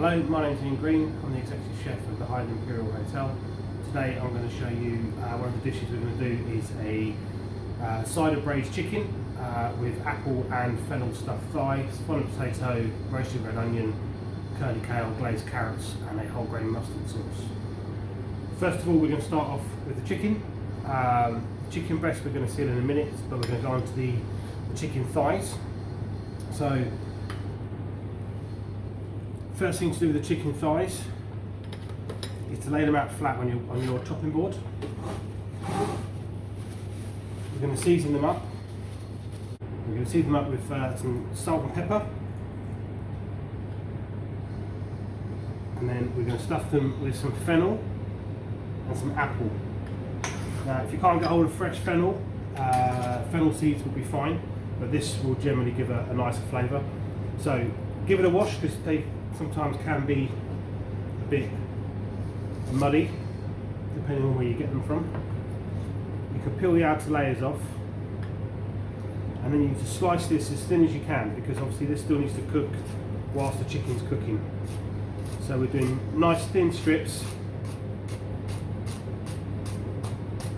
Hello, my name is Ian Green. I'm the executive chef of the Highland Imperial Hotel. Today I'm going to show you one of the dishes we're going to do is a cider braised chicken with apple and fennel stuffed thighs, fondant potato, roasted red onion, curly kale, glazed carrots and a whole grain mustard sauce. First of all, we're going to start off with the chicken. Chicken breast we're going to seal in a minute, but we're going to go on to the chicken thighs. So first thing to do with the chicken thighs is to lay them out flat on your chopping board. We're going to season them up. We're going to season them up with some salt and pepper, and then we're going to stuff them with some fennel and some apple. Now, if you can't get hold of fresh fennel, fennel seeds will be fine, but this will generally give a nicer flavour. So give it a wash, because they sometimes can be a bit muddy depending on where you get them from. You can peel the outer layers off, and then you need to slice this as thin as you can, because obviously this still needs to cook whilst the chicken's cooking. So we're doing nice thin strips,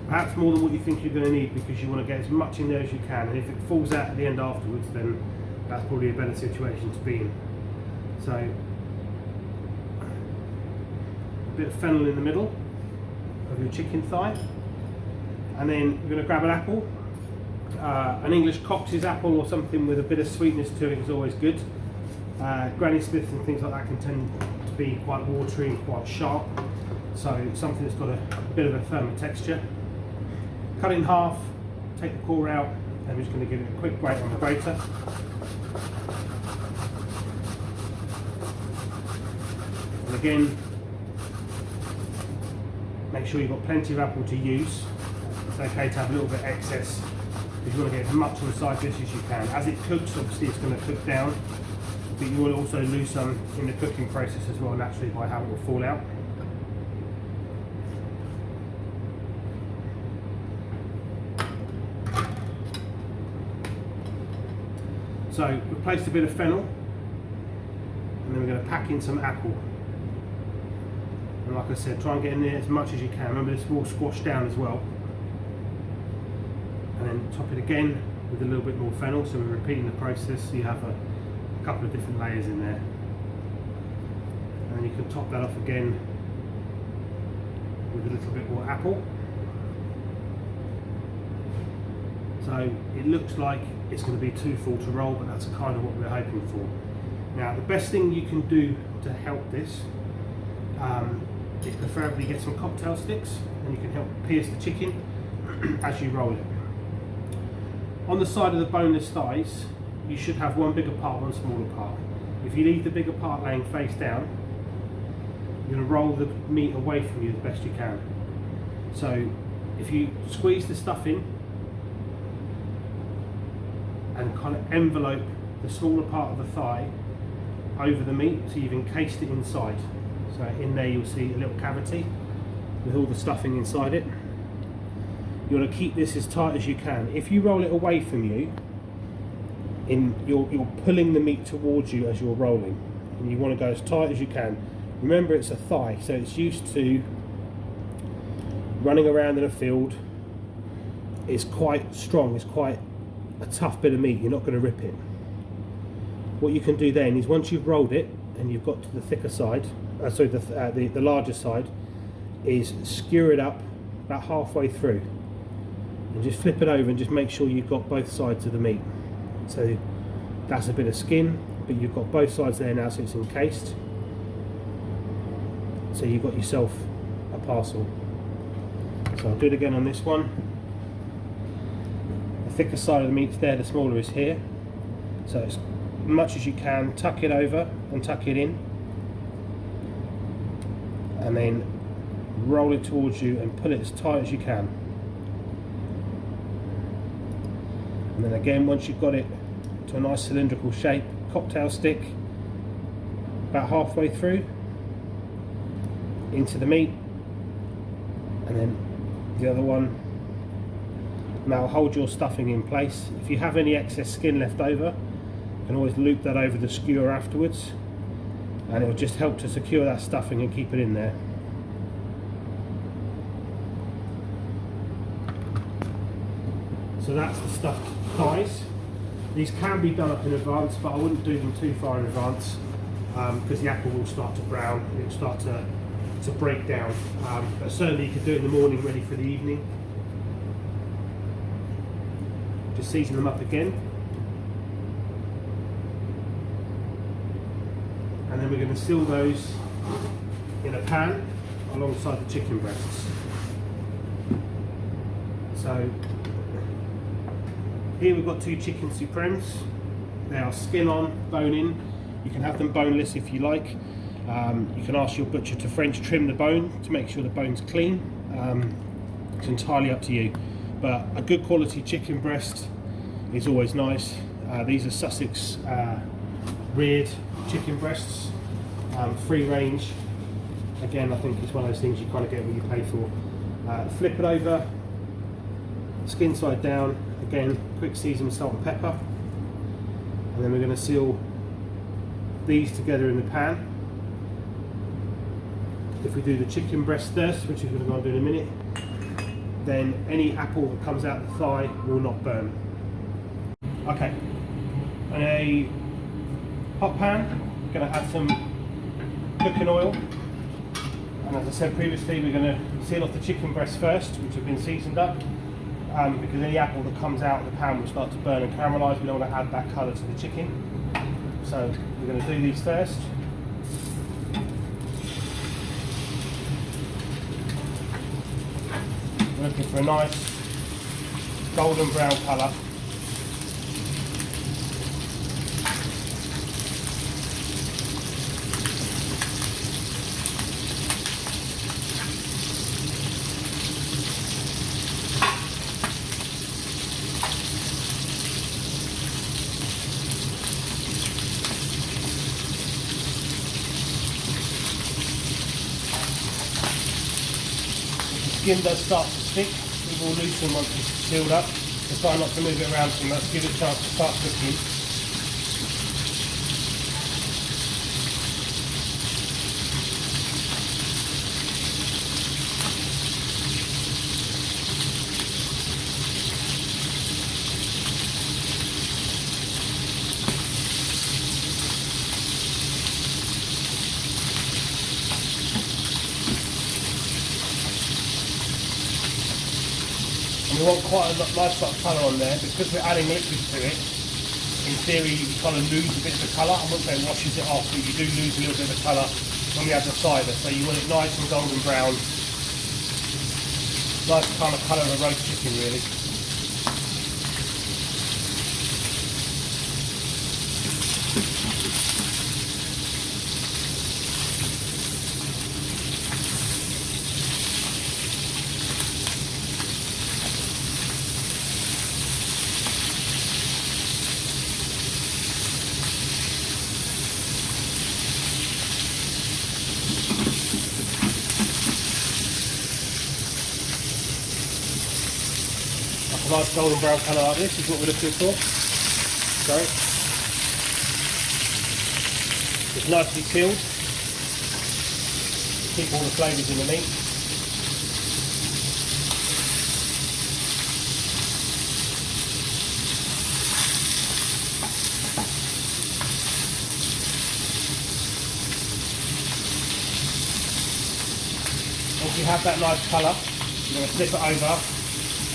perhaps more than what you think you're going to need, because you want to get as much in there as you can, and if it falls out at the end afterwards, then that's probably a better situation to be in. So a bit of fennel in the middle of your chicken thigh, and then we're going to grab an apple. An English Cox's apple or something with a bit of sweetness to it is always good. Granny Smiths and things like that can tend to be quite watery and quite sharp, so something that's got a bit of a firmer texture. Cut it in half, take the core out, and we're just going to give it a quick grate on the grater. And again, make sure you've got plenty of apple to use. It's okay to have a little bit excess, because you want to get as much on the side dish as you can. As it cooks, obviously it's going to cook down, but you will also lose some in the cooking process as well, naturally, by how it will fall out. So we've placed a bit of fennel, and then we're going to pack in some apple. And like I said, try and get in there as much as you can. Remember, this will squash down as well. And then top it again with a little bit more fennel, so we're repeating the process, so you have a couple of different layers in there. And then you can top that off again with a little bit more apple. So it looks like it's going to be too full to roll, but that's kind of what we're hoping for. Now, the best thing you can do to help this is preferably get some cocktail sticks, and you can help pierce the chicken as you roll it. On the side of the boneless thighs, you should have one bigger part, one smaller part. If you leave the bigger part laying face down, you're going to roll the meat away from you as best you can. So if you squeeze the stuff in and kind of envelope the smaller part of the thigh over the meat, so you've encased it inside. So in there you'll see a little cavity with all the stuffing inside it. You want to keep this as tight as you can. If you roll it away from you, you're pulling the meat towards you as you're rolling, and you want to go as tight as you can. Remember, it's a thigh, so it's used to running around in a field. It's quite strong, it's quite a tough bit of meat, you're not going to rip it. What you can do then is, once you've rolled it and you've got to the thicker side, the larger side, is skewer it up about halfway through and just flip it over, and just make sure you've got both sides of the meat. So that's a bit of skin, but you've got both sides there now, so it's encased. So you've got yourself a parcel. So I'll do it again on this one. The thicker side of the meat's there, the smaller is here. So as much as you can, tuck it over and tuck it in, and then roll it towards you and pull it as tight as you can. And then again, once you've got it to a nice cylindrical shape, cocktail stick about halfway through into the meat, and then the other one. Now hold your stuffing in place. If you have any excess skin left over, you can always loop that over the skewer afterwards. and it will just help to secure that stuffing and keep it in there. So that's the stuffed thighs. These can be done up in advance, but I wouldn't do them too far in advance because the apple will start to brown, it will start to break down. But certainly you could do it in the morning, ready for the evening. Just season them up again. And then we're going to seal those in a pan alongside the chicken breasts. So here we've got 2 chicken supremes. They are skin on, bone in. You can have them boneless if you like. You can ask your butcher to French trim the bone to make sure the bone's clean. It's entirely up to you. But a good quality chicken breast is always nice. These are Sussex reared chicken breasts, free range. Again, I think it's one of those things you kind of get what you pay for. Flip it over, skin side down. Again, quick season with salt and pepper. And then we're going to seal these together in the pan. If we do the chicken breast first, which we're going to go and do in a minute, then any apple that comes out the thigh will not burn. Okay, in a hot pan, I'm going to add some cooking oil. And as I said previously, we're going to seal off the chicken breast first, which have been seasoned up. Because any apple that comes out of the pan will start to burn and caramelise. We don't want to add that colour to the chicken. So we're going to do these first. We're looking for a nice golden brown colour. Skin does start to stick, it will loosen once it's sealed up, so try not to move it around too much, give it a chance to start cooking. We want quite a nice sort of colour on there, because we're adding liquid to it. In theory, you kind of lose a bit of the colour. I wouldn't say it washes it off, but you do lose a little bit of the colour when you add the cider. So you want it nice and golden brown. Nice kind of colour of a roast chicken, really. A nice golden brown colour like this is what we're looking for. So it's nicely sealed. Keep all the flavours in the meat. Once you have that nice colour, you're going to flip it over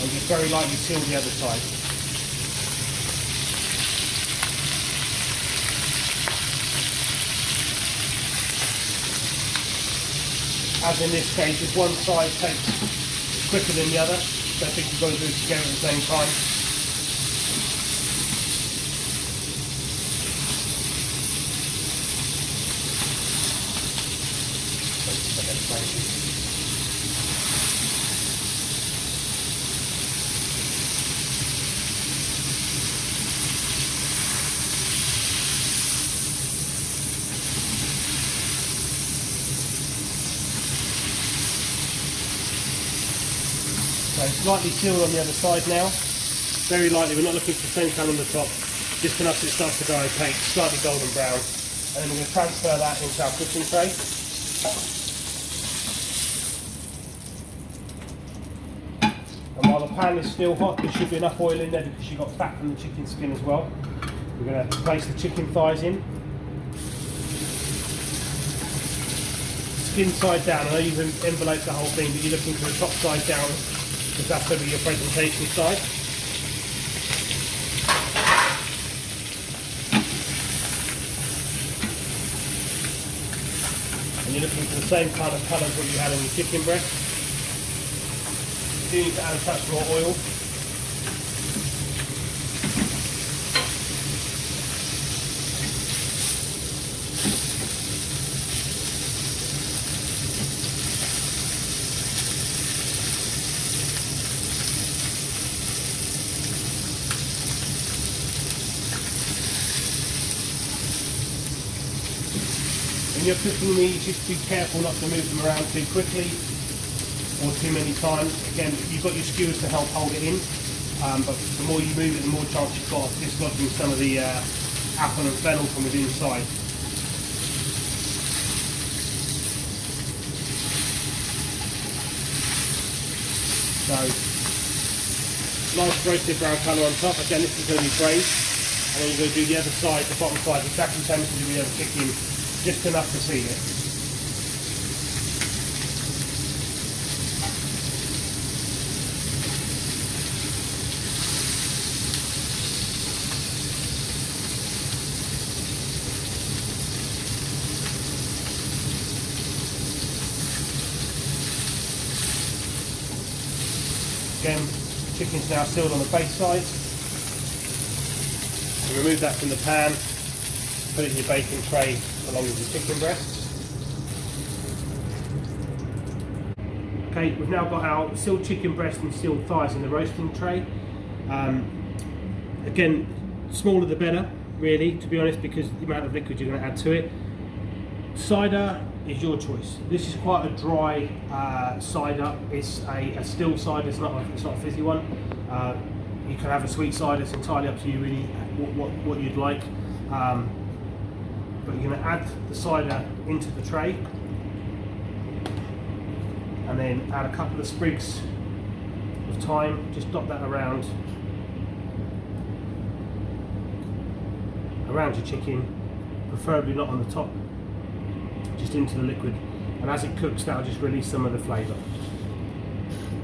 and just very lightly seal the other side. As in this case, if one side takes quicker than the other, don't think you've got to do it together at the same time. So slightly sealed on the other side now, very lightly, we're not looking for thin colour on the top, just enough so it starts to go opaque, slightly golden brown. And then we're going to transfer that into our cooking tray. And while the pan is still hot, there should be enough oil in there because you've got fat from the chicken skin as well. We're going to place the chicken thighs in. Skin side down. I know you've enveloped the whole thing, but you're looking for the top side down because that's going to be your presentation side. And you're looking for the same kind of colours that you had on your chicken breast. You do need to add a touch more oil. When you're cooking these, just be careful not to move them around too quickly or too many times. Again, you've got your skewers to help hold it in, but the more you move it, the more chance you've got of dislodging some of the apple and fennel from within inside. So, nice roasted brown colour on top. Again, this is going to be braised, and then you're going to do the other side, the bottom side, exactly the same as you do the other chicken. Just enough to seal it. Again, chicken's now sealed on the base side. So remove that from the pan, put it in your baking tray along with the chicken breasts. Okay, we've now got our sealed chicken breast and sealed thighs in the roasting tray. Again, smaller the better, really, to be honest, because the amount of liquid you're going to add to it. Cider is your choice. This is quite a dry cider. It's a still cider. It's not a fizzy one. You can have a sweet cider. It's entirely up to you, really, what you'd like. But you're going to add the cider into the tray and then add a couple of sprigs of thyme. Just dot that around your chicken, preferably not on the top, just into the liquid, and as it cooks that'll just release some of the flavour.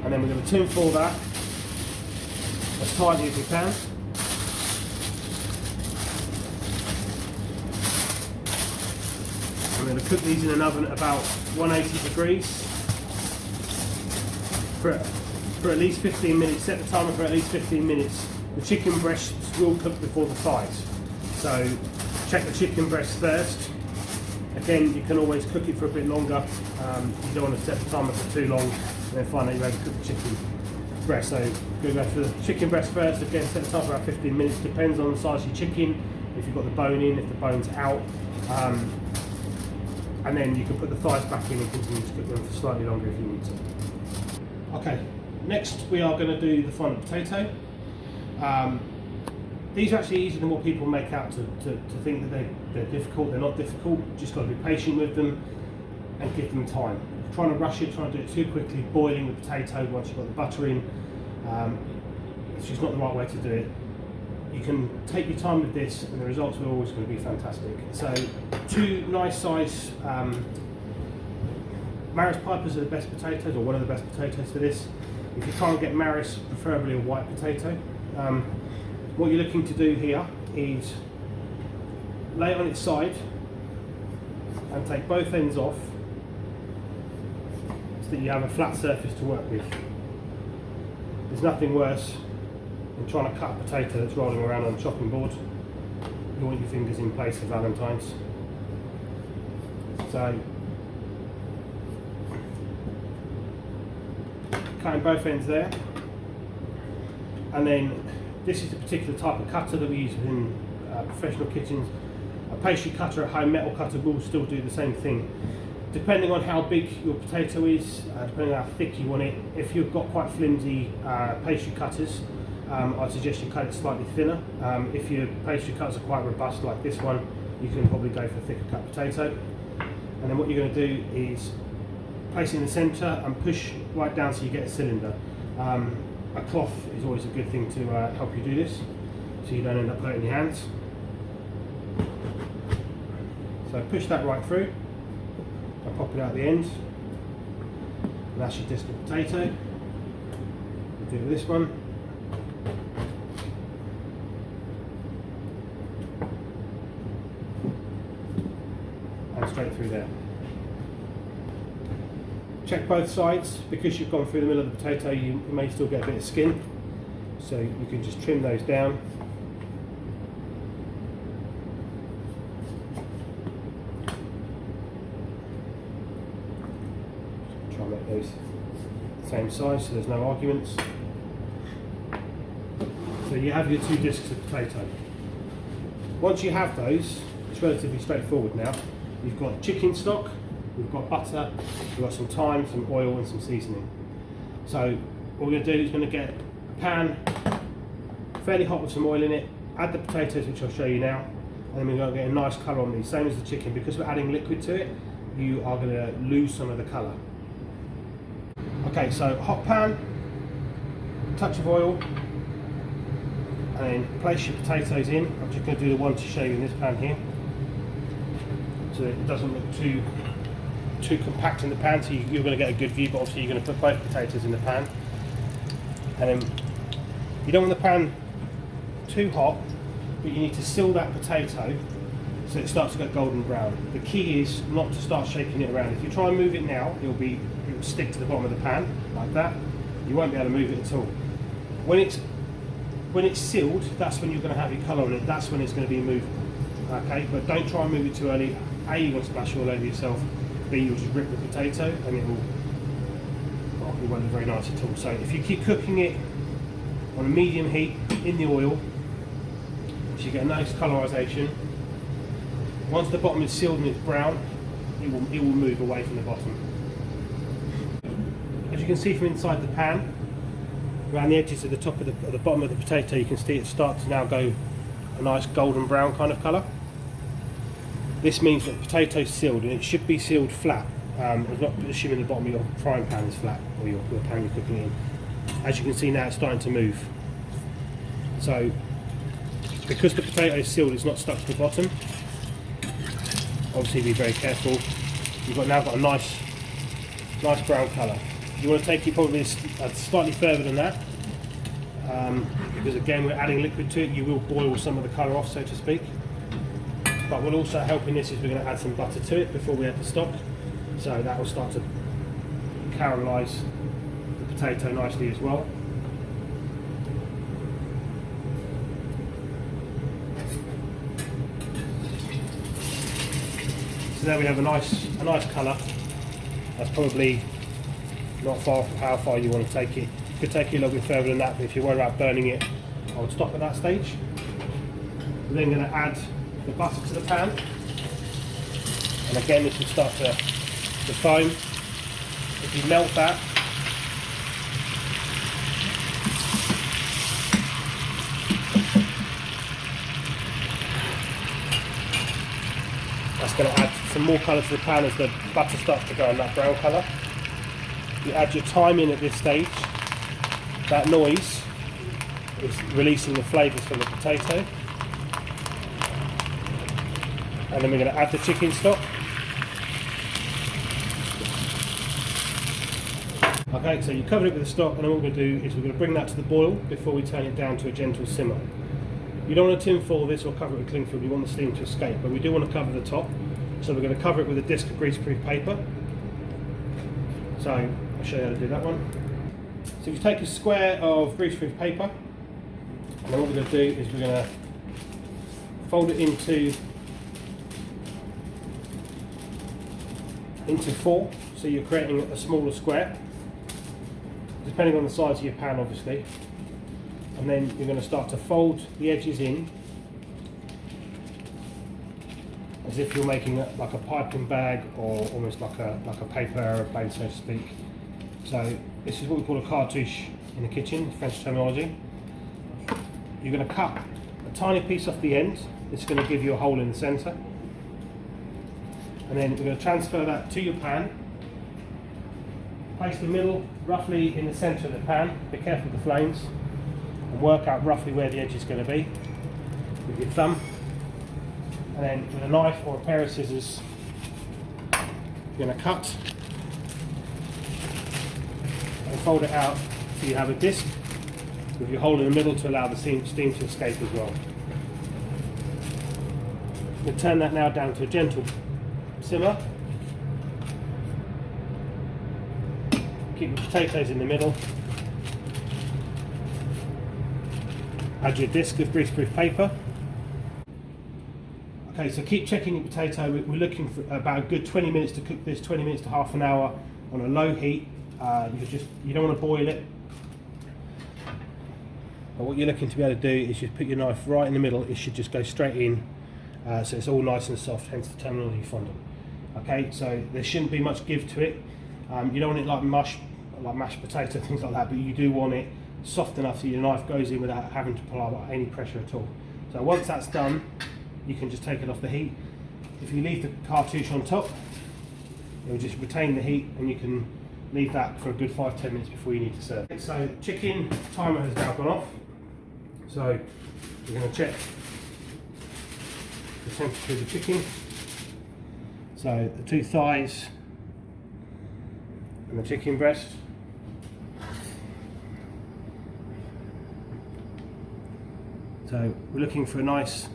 And then we're going to tin foil that as tightly as we can. I'm going to cook these in an oven at about 180 degrees for at least 15 minutes. Set the timer for at least 15 minutes. The chicken breasts will cook before the thighs, so check the chicken breast first. Again, you can always cook it for a bit longer. You don't want to set the timer for too long and then find out you've overcooked the chicken breast. So go for the chicken breast first. Again, set the timer for about 15 minutes. Depends on the size of your chicken, if you've got the bone in, if the bone's out. And then you can put the thighs back in and continue to cook them for slightly longer if you need to. Okay, next we are going to do the fondant potato. These are actually easier than what people make out to think that they're difficult. They're not difficult. Just got to be patient with them and give them time. Trying to rush it, trying to do it too quickly, boiling the potato once you've got the butter in, it's just not the right way to do it. You can take your time with this and the results are always going to be fantastic. So, two nice size Maris Pipers are the best potatoes, or one of the best potatoes for this. If you can't get Maris, preferably a white potato. What you're looking to do here is lay it on its side and take both ends off so that you have a flat surface to work with. There's nothing worse than trying to cut a potato that's rolling around on the chopping board. You want your fingers in place for Valentine's. So, cutting both ends there, and then this is the particular type of cutter that we use in professional kitchens. A pastry cutter at home, metal cutter, will still do the same thing. Depending on how big your potato is, depending on how thick you want it, if you've got quite flimsy pastry cutters, I'd suggest you cut it slightly thinner. If your pastry cutters are quite robust like this one, you can probably go for a thicker cut potato. And then what you're going to do is place it in the centre and push right down so you get a cylinder. A cloth is always a good thing to help you do this, so you don't end up hurting your hands. So push that right through, and pop it out the end, and that's your disc of potato. We'll do it with this one. And straight through there. Check both sides. Because you've gone through the middle of the potato, you may still get a bit of skin, so you can just trim those down. Try and make those the same size so there's no arguments. So you have your 2 discs of potato. Once you have those, it's relatively straightforward now. You've got chicken stock, we've got butter, we've got some thyme, some oil and some seasoning. So what we're going to do is going to get a pan fairly hot with some oil in it, add the potatoes, which I'll show you now, and then we're going to get a nice colour on these, same as the chicken. Because we're adding liquid to it, you are going to lose some of the colour. Okay, so hot pan, touch of oil, and then place your potatoes in. I'm just going to do the one to show you in this pan here, so it doesn't look too compact in the pan, so you're going to get a good view, but obviously you're going to put both potatoes in the pan. And then you don't want the pan too hot, but you need to seal that potato so it starts to get golden brown. The key is not to start shaking it around. If you try and move it now, it will stick to the bottom of the pan like that. You won't be able to move it at all. When it's sealed, that's when you're going to have your colour on it. That's when it's going to be movable. Okay, but don't try and move it too early. A, you're going to splash all over yourself. B, you'll just rip the potato and it won't look very nice at all. So if you keep cooking it on a medium heat in the oil, so you get a nice colorisation. Once the bottom is sealed and it's brown, it will move away from the bottom. As you can see from inside the pan, around the edges of the top of the bottom of the potato, you can see it start to now go a nice golden brown kind of colour. This means that the potato is sealed, and it should be sealed flat. It's not assuming the bottom of your frying pan is flat, or your pan you're cooking in. As you can see now, it's starting to move. So, because the potato is sealed, it's not stuck to the bottom. Obviously, be very careful. You've now got a nice brown colour. You want to take it probably slightly further than that, because again, we're adding liquid to it. You will boil some of the colour off, so to speak. But what will also help in this is we're going to add some butter to it before we add the stock, so that will start to caramelise the potato nicely as well. So there we have a nice colour. That's probably not far from how far you want to take it. You could take it a little bit further than that, but if you're worried about burning it, I would stop at that stage. We're then going to add the butter to the pan, and again this will start to foam. If you melt that, that's going to add some more colour to the pan as the butter starts to go in that brown colour. You add your thyme in at this stage. That noise is releasing the flavours from the potato. And then we're going to add the chicken stock. Okay, so you cover it with the stock, and then what we're going to do is we're going to bring that to the boil before we turn it down to a gentle simmer. You don't want to tin foil this or cover it with cling film, you want the steam to escape, but we do want to cover the top. So we're going to cover it with a disc of greaseproof paper. So I'll show you how to do that one. So if you take a square of greaseproof paper, and then what we're going to do is we're going to fold it into 4, so you're creating a smaller square, depending on the size of your pan obviously. And then you're going to start to fold the edges in as if you're making like a piping bag, or almost like a paper aeroplane, so to speak. So this is what we call a cartouche in the kitchen, French terminology. You're going to cut a tiny piece off the end. It's going to give you a hole in the centre. And then we're going to transfer that to your pan. Place the middle roughly in the centre of the pan. Be careful with the flames. And work out roughly where the edge is going to be with your thumb. And then with a knife or a pair of scissors, you're going to cut and fold it out so you have a disc with your hole in the middle to allow the steam to escape as well. We'll turn that now down to a gentle simmer. Keep the potatoes in the middle. Add your disc of greaseproof paper. Okay, so keep checking your potato. We're looking for about a good 20 minutes to cook this, 20 minutes to half an hour on a low heat. You don't want to boil it. But what you're looking to be able to do is just put your knife right in the middle. It should just go straight in, so it's all nice and soft, hence the terminology fondant. Okay, so there shouldn't be much give to it. You don't want it like mashed potato, things like that, but you do want it soft enough so your knife goes in without having to pull out any pressure at all. So once that's done, you can just take it off the heat. If you leave the cartouche on top, it will just retain the heat, and you can leave that for a good 5-10 minutes before you need to serve. So chicken timer has now gone off. So we're going to check the temperature of the chicken. So the 2 thighs and the chicken breast. So we're looking for a nice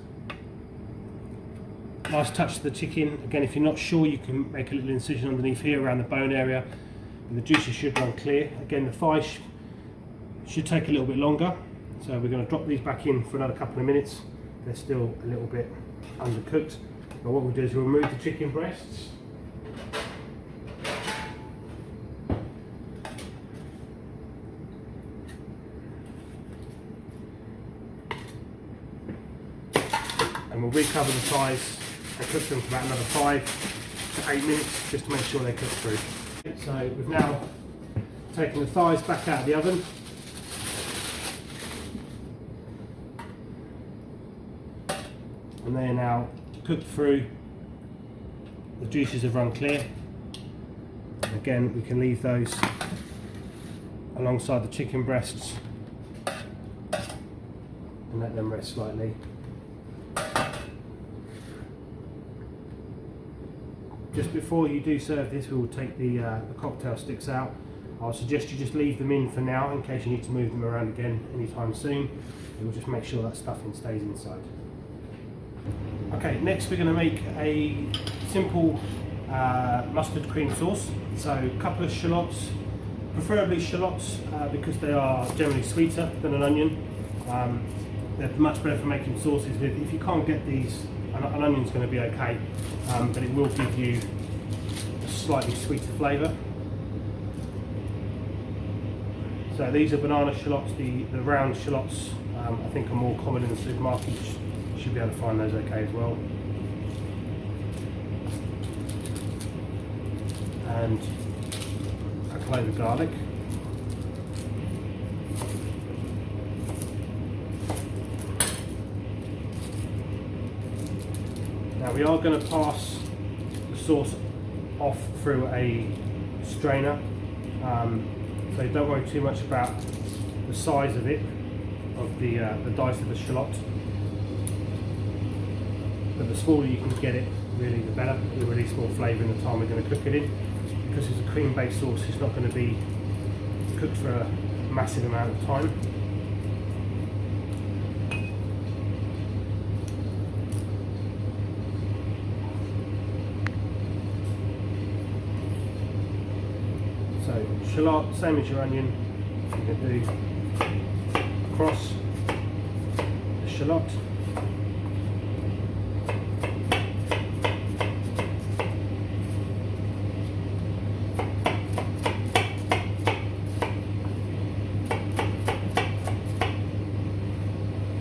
touch to the chicken. Again, if you're not sure, you can make a little incision underneath here around the bone area, and the juices should run clear. Again, the thighs should take a little bit longer, so we're going to drop these back in for another couple of minutes. They're still a little bit undercooked. But what we'll do is we'll remove the chicken breasts. And we'll recover the thighs and cook them for about another 5 to 8 minutes just to make sure they cook through. So we've now taken the thighs back out of the oven. And they are now cooked through. The juices have run clear. Again, we can leave those alongside the chicken breasts and let them rest slightly. Just before you do serve this, we will take the cocktail sticks out. I'll suggest you just leave them in for now in case you need to move them around again anytime soon. It will just make sure that stuffing stays inside. Okay, next we're going to make a simple mustard cream sauce. So a couple of shallots, preferably shallots because they are generally sweeter than an onion. They're much better for making sauces with. If you can't get these, an onion's going to be okay, but it will give you a slightly sweeter flavour. So these are banana shallots. The round shallots I think are more common in the supermarket. You should be able to find those okay as well. And a clove of garlic. Now we are going to pass the sauce off through a strainer, so don't worry too much about the size of it, of the dice of the shallot. But the smaller you can get it, really the better. It'll release more flavour in the time we're going to cook it in. Because it's a cream-based sauce, it's not going to be cooked for a massive amount of time. So shallot, same as your onion, you can do across the shallot.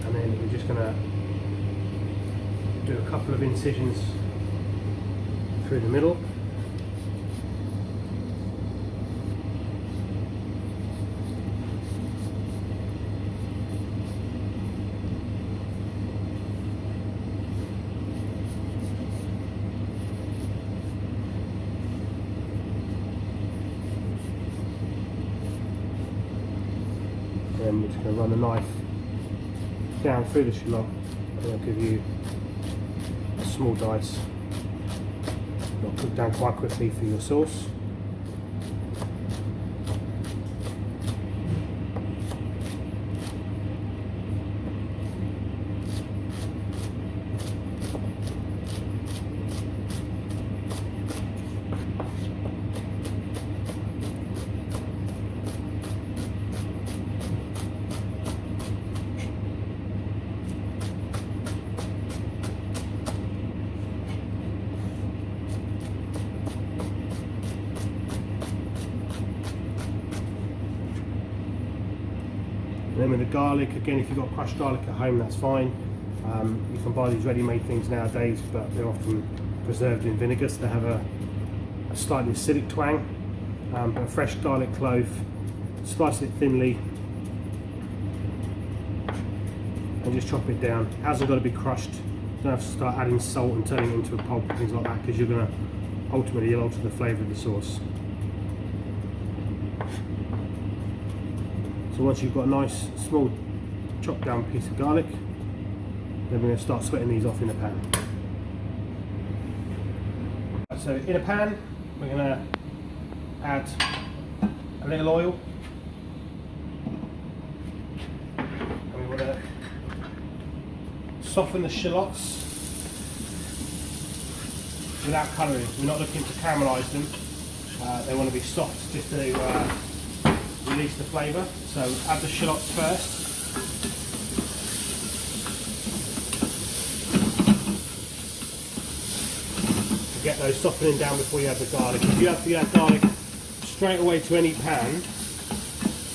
And then we're just going to do a couple of incisions through the middle. I'm just going to run the knife down through the shallot, and I'll give you a small dice. It'll cook down quite quickly for your sauce. Then with the garlic, again, if you've got crushed garlic at home, that's fine. You can buy these ready-made things nowadays, but they're often preserved in vinegar, so they have a slightly acidic twang. But a fresh garlic clove, slice it thinly, and just chop it down. It hasn't got to be crushed. You don't have to start adding salt and turning it into a pulp and things like that, because you're going to ultimately alter the flavour of the sauce. So once you've got a nice small chopped down piece of garlic, then we're going to start sweating these off in a pan. So in a pan, we're going to add a little oil, and we want to soften the shallots without colouring. We're not looking to caramelise them. They want to be soft just to release the flavour. So add the shallots first. Get those softening down before you add the garlic. If you have to add garlic straight away to any pan,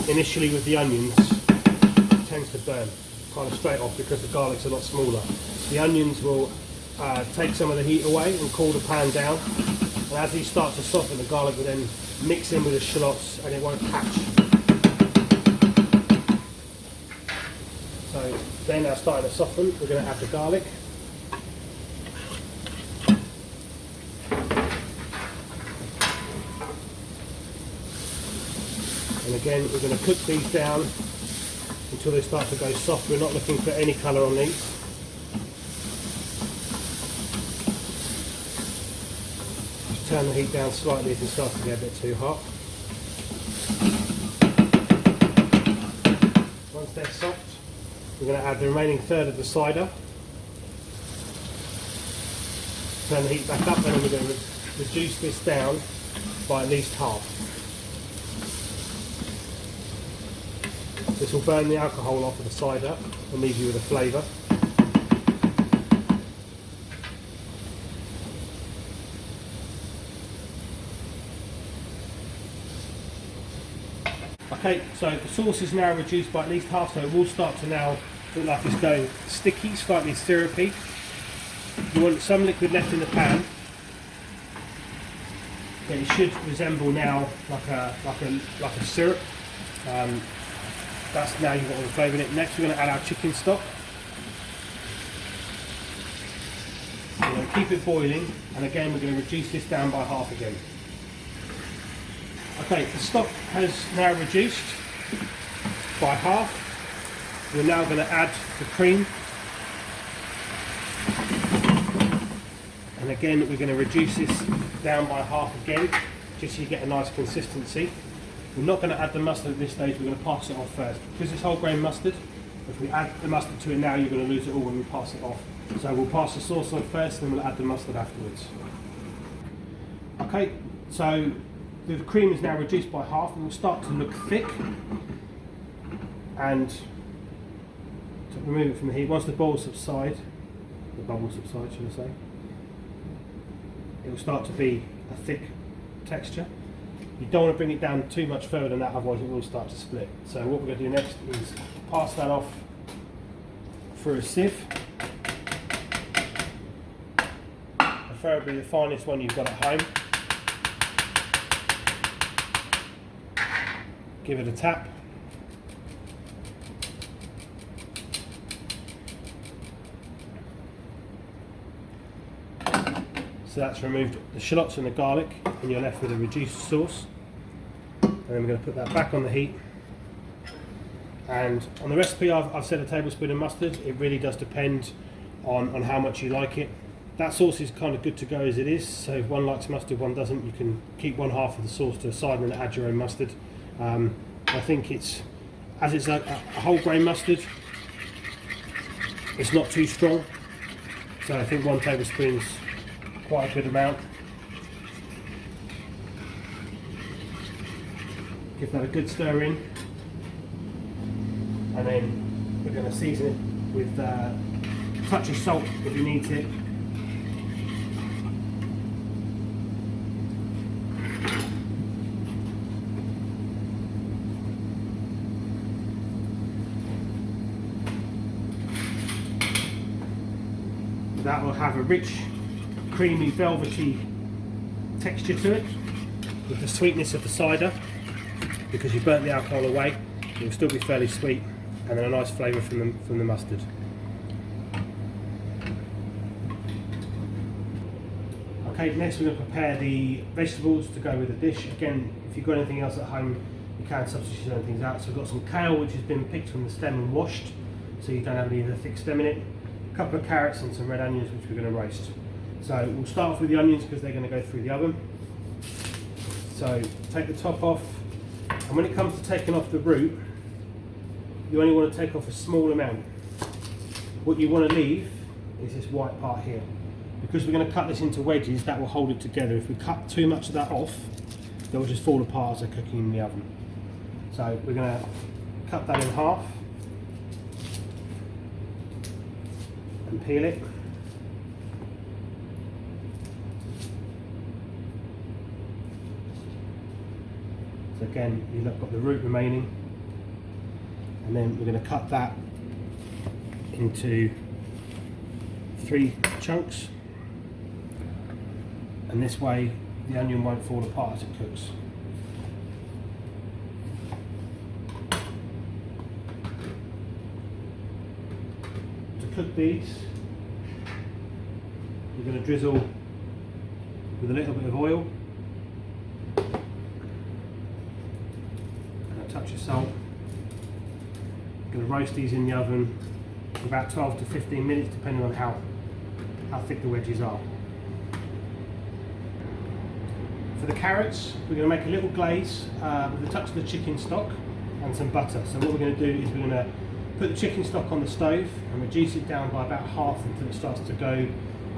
initially with the onions, it tends to burn kind of straight off because the garlic's a lot smaller. The onions will take some of the heat away and cool the pan down, and as these start to soften, the garlic will then mix in with the shallots and it won't catch. So they're now starting to soften. We're going to add the garlic. And again, we're going to cook these down until they start to go soft. We're not looking for any colour on these. Just turn the heat down slightly if it starts to get a bit too hot. Once they're soft, we're going to add the remaining third of the cider. Turn the heat back up, and then we're going to reduce this down by at least half. This will burn the alcohol off of the cider and leave you with a flavour. Okay, so the sauce is now reduced by at least half, so it will start to now look like it's going sticky, slightly syrupy. You want some liquid left in the pan. Okay, it should resemble now like a syrup. That's now you've got all the flavour in it. Next we're going to add our chicken stock. We're going to keep it boiling, and again we're going to reduce this down by half again. Okay, the stock has now reduced by half. We're now going to add the cream. And again we're going to reduce this down by half again, just so you get a nice consistency. We're not going to add the mustard at this stage, we're going to pass it off first. Because it's whole grain mustard, if we add the mustard to it now, you're going to lose it all when we pass it off. So we'll pass the sauce on first, and then we'll add the mustard afterwards. Okay, so the cream is now reduced by half, and will start to look thick. And to remove it from the heat, once the bubbles subside, should I say, it will start to be a thick texture. You don't want to bring it down too much further than that, otherwise it will start to split. So what we're going to do next is pass that off through a sieve. Preferably the finest one you've got at home. Give it a tap. So that's removed the shallots and the garlic, and you're left with a reduced sauce. And then we're going to put that back on the heat. And on the recipe I've said a tablespoon of mustard. It really does depend on how much you like it. That sauce is kind of good to go as it is, so if one likes mustard, one doesn't, you can keep one half of the sauce to the side and then add your own mustard. I think it's a whole grain mustard, it's not too strong, so I think 1 tablespoon is quite a good amount. Give that a good stir in, and then we're going to season it with a touch of salt if you need it. That will have a rich, creamy, velvety texture to it, with the sweetness of the cider, because you burnt the alcohol away. It will still be fairly sweet, and then a nice flavour from the mustard. Okay, next we're going to prepare the vegetables to go with the dish. Again, if you've got anything else at home, you can substitute other things out. So we've got some kale, which has been picked from the stem and washed, so you don't have any of the thick stem in it. A couple of carrots and some red onions, which we're going to roast. So we'll start off with the onions because they're going to go through the oven. So take the top off, and when it comes to taking off the root, you only want to take off a small amount. What you want to leave is this white part here. Because we're going to cut this into wedges, that will hold it together. If we cut too much of that off, they will just fall apart as they're cooking in the oven. So we're going to cut that in half and peel it. So again, you've got the root remaining, and then we're going to cut that into 3 chunks, and this way the onion won't fall apart as it cooks. To cook these, we're going to drizzle with a little bit of oil and a touch of salt. We're going to roast these in the oven for about 12 to 15 minutes, depending on how thick the wedges are. For the carrots, we're going to make a little glaze with a touch of the chicken stock and some butter. So what we're going to do is we're going to put the chicken stock on the stove and reduce it down by about half until it starts to go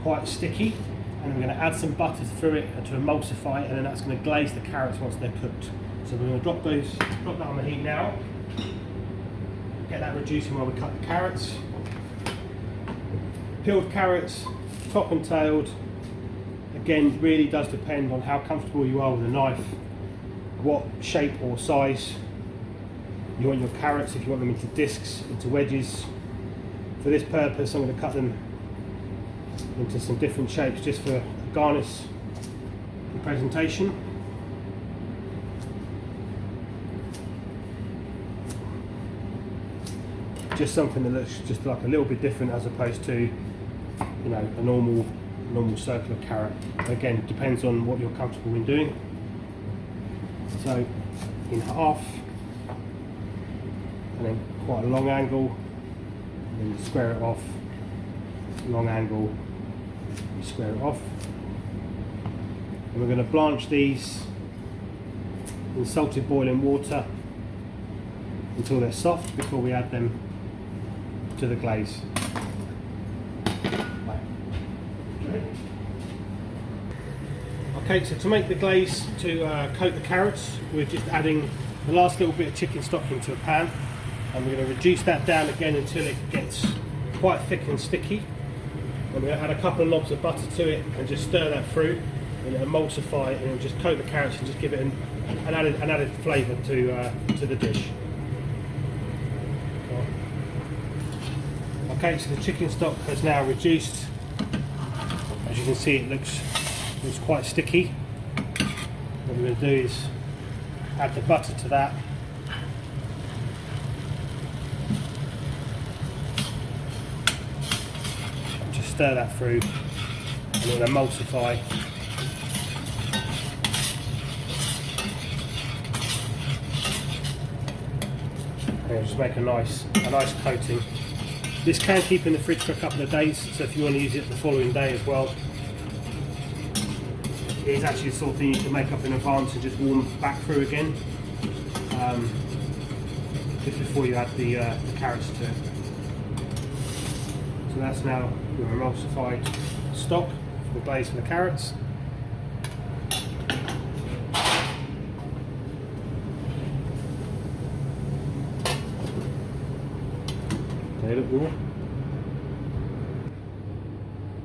quite sticky, and then we're going to add some butter through it to emulsify it, and then that's going to glaze the carrots once they're cooked. So we're going to drop that on the heat now, get that reducing while we cut the carrots. Peeled carrots, top and tailed. Again, really does depend on how comfortable you are with a knife, what shape or size you want your carrots, if you want them into discs, into wedges. For this purpose, I'm going to cut them into some different shapes just for garnish and presentation. Just something that looks just like a little bit different as opposed to, you know, a normal circular carrot. Again, it depends on what you're comfortable in doing. So in half, and then quite a long angle, and then you square it off, long angle, you square it off. And we're going to blanch these in salted boiling water until they're soft before we add them to the glaze. Okay, so to make the glaze to coat the carrots, we're just adding the last little bit of chicken stock into a pan, and we're going to reduce that down again until it gets quite thick and sticky. And we're going to add a couple of knobs of butter to it and just stir that through and emulsify it, and then just coat the carrots and just give it an added flavour to the dish. Okay, so the chicken stock has now reduced. As you can see, it looks quite sticky. What we're going to do is add the butter to that. And just stir that through, and it will emulsify. and just make a nice coating. This can keep in the fridge for a couple of days, so if you want to use it the following day as well, it is actually the sort of thing you can make up in advance and just warm back through again, just before you add the carrots to it. So that's now your emulsified stock for the glaze for the carrots.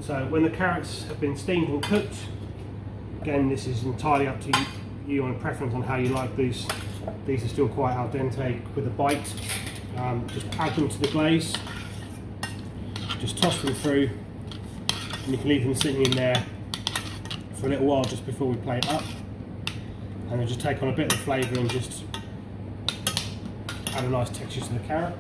So when the carrots have been steamed and cooked, again this is entirely up to you on a preference on how you like these. These are still quite al dente with a bite. Just add them to the glaze, just toss them through, and you can leave them sitting in there for a little while just before we plate up, and then just take on a bit of the flavour and just add a nice texture to the carrot.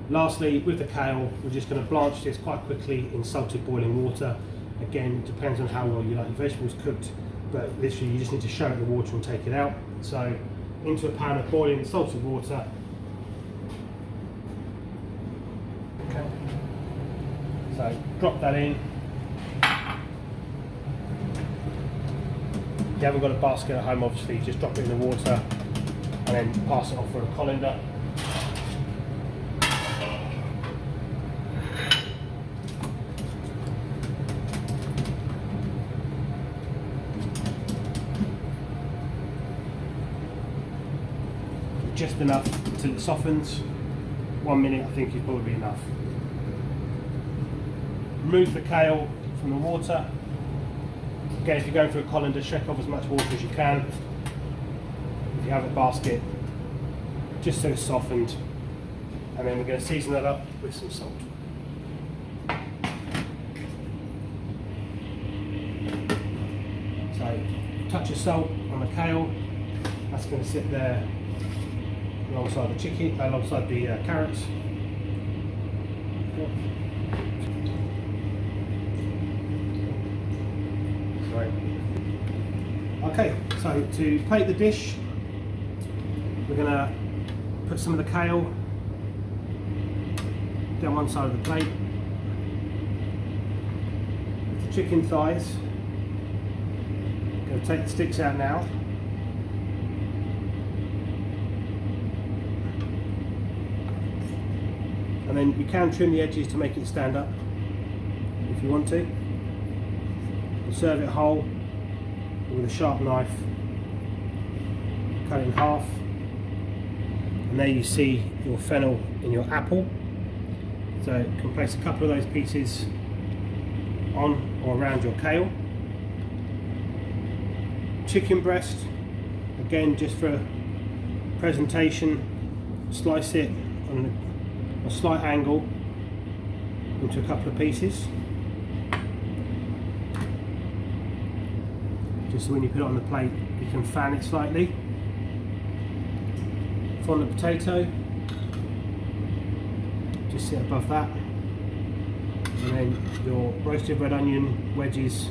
Lastly, with the kale, we're just going to blanch this quite quickly in salted boiling water. Again, it depends on how well you like your vegetables cooked, but literally you just need to show it the water and take it out. So into a pan of boiling salted water. Okay. So drop that in. If you haven't got a basket at home, obviously just drop it in the water and then pass it off for a colander. Just enough until it softens. 1 minute I think is probably enough. Remove the kale from the water. Again, if you're going for a colander, shake off as much water as you can. If you have a basket, just so it's softened. And then we're going to season that up with some salt. So, touch of salt on the kale. That's going to sit there alongside the chicken, alongside the carrots. Sorry. Okay, so to plate the dish, we're going to put some of the kale down one side of the plate. The chicken thighs. Going to take the sticks out now. And then you can trim the edges to make it stand up if you want to. And serve it whole with a sharp knife. Cut it in half. And there you see your fennel in your apple. So you can place a couple of those pieces on or around your kale. Chicken breast, again just for presentation, slice it on a slight angle into a couple of pieces, just so when you put it on the plate you can fan it slightly. Fondant potato, just sit above that, and then your roasted red onion wedges,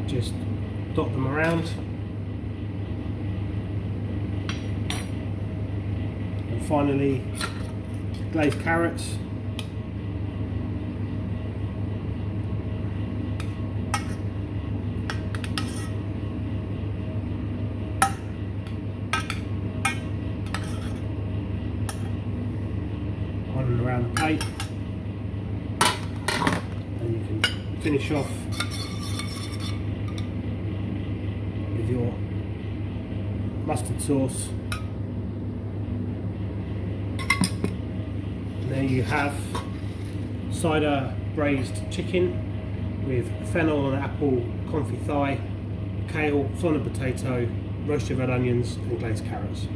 just dot them around. And finally, glazed carrots. On and around the plate. And you can finish off with your mustard sauce. There you have cider braised chicken with fennel and apple confit thigh, kale, fondant potato, roasted red onions and glazed carrots.